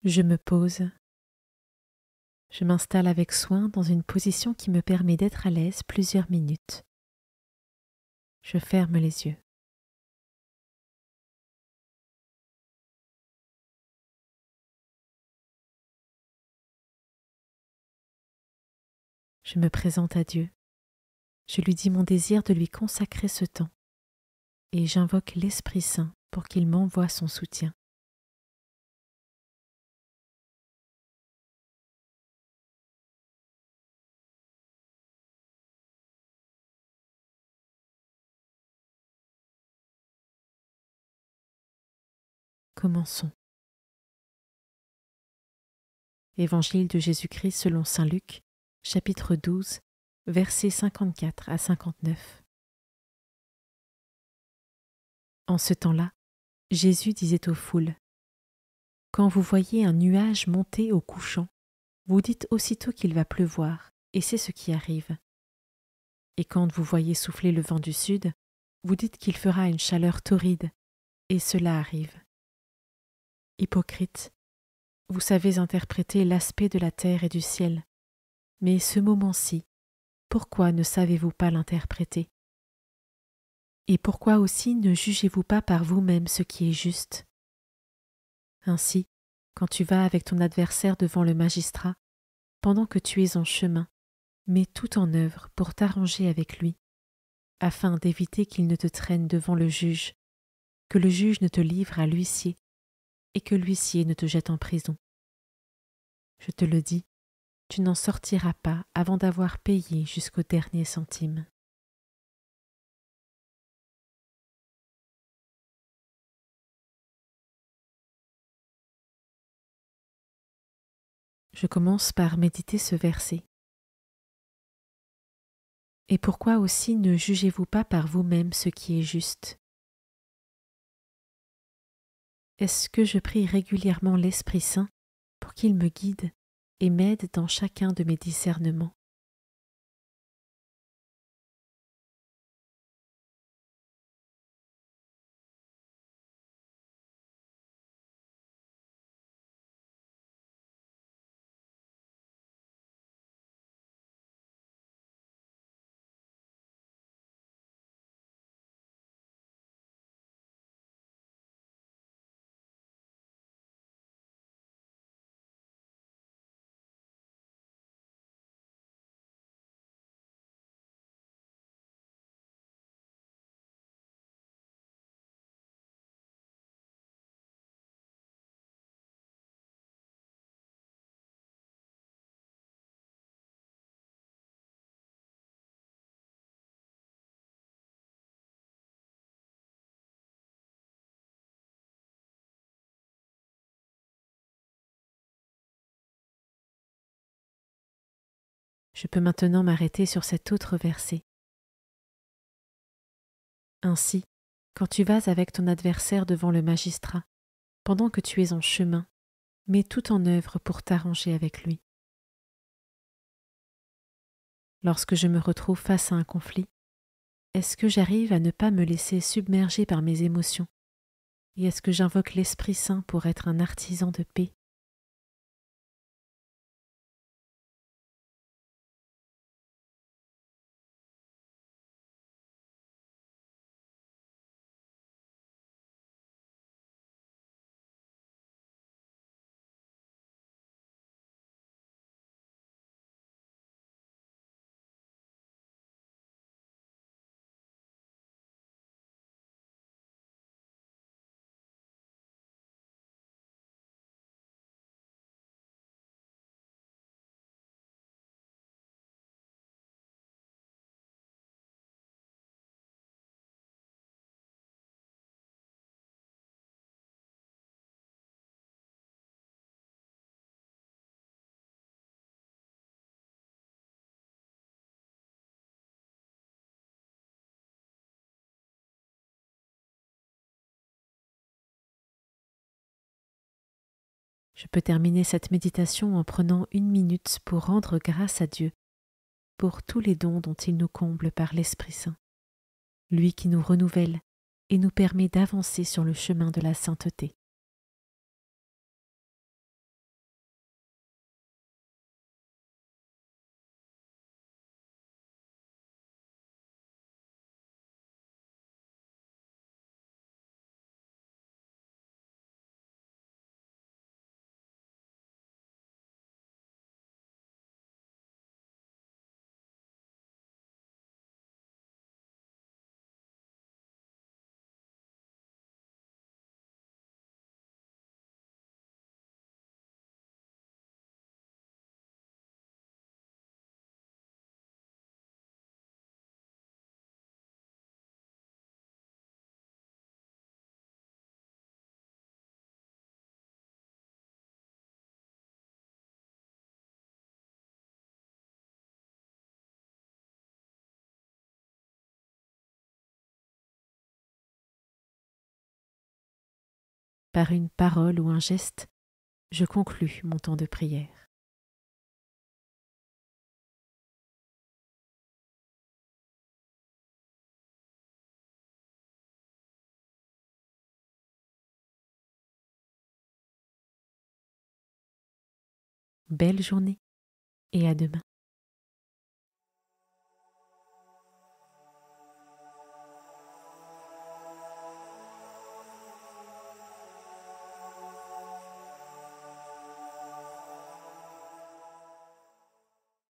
Je me pose. Je m'installe avec soin dans une position qui me permet d'être à l'aise plusieurs minutes. Je ferme les yeux. Je me présente à Dieu. Je lui dis mon désir de lui consacrer ce temps et j'invoque l'Esprit Saint pour qu'il m'envoie son soutien. Commençons. Évangile de Jésus-Christ selon saint Luc, chapitre 12, versets 54 à 59. En ce temps-là, Jésus disait aux foules : « Quand vous voyez un nuage monter au couchant, vous dites aussitôt qu'il va pleuvoir, et c'est ce qui arrive. Et quand vous voyez souffler le vent du sud, vous dites qu'il fera une chaleur torride, et cela arrive. Hypocrite, vous savez interpréter l'aspect de la terre et du ciel, mais ce moment-ci, pourquoi ne savez-vous pas l'interpréter? Et pourquoi aussi ne jugez-vous pas par vous-même ce qui est juste? Ainsi, quand tu vas avec ton adversaire devant le magistrat, pendant que tu es en chemin, mets tout en œuvre pour t'arranger avec lui, afin d'éviter qu'il ne te traîne devant le juge, que le juge ne te livre à l'huissier, et que l'huissier ne te jette en prison. Je te le dis, tu n'en sortiras pas avant d'avoir payé jusqu'au dernier centime. Je commence par méditer ce verset. Et pourquoi aussi ne jugez-vous pas par vous-même ce qui est juste? Est-ce que je prie régulièrement l'Esprit Saint pour qu'il me guide et m'aide dans chacun de mes discernements? Je peux maintenant m'arrêter sur cet autre verset. Ainsi, quand tu vas avec ton adversaire devant le magistrat, pendant que tu es en chemin, mets tout en œuvre pour t'arranger avec lui. Lorsque je me retrouve face à un conflit, est-ce que j'arrive à ne pas me laisser submerger par mes émotions? Et est-ce que j'invoque l'Esprit Saint pour être un artisan de paix? Je peux terminer cette méditation en prenant une minute pour rendre grâce à Dieu pour tous les dons dont il nous comble par l'Esprit Saint, lui qui nous renouvelle et nous permet d'avancer sur le chemin de la sainteté. par une parole ou un geste, je conclus mon temps de prière. Belle journée et à demain.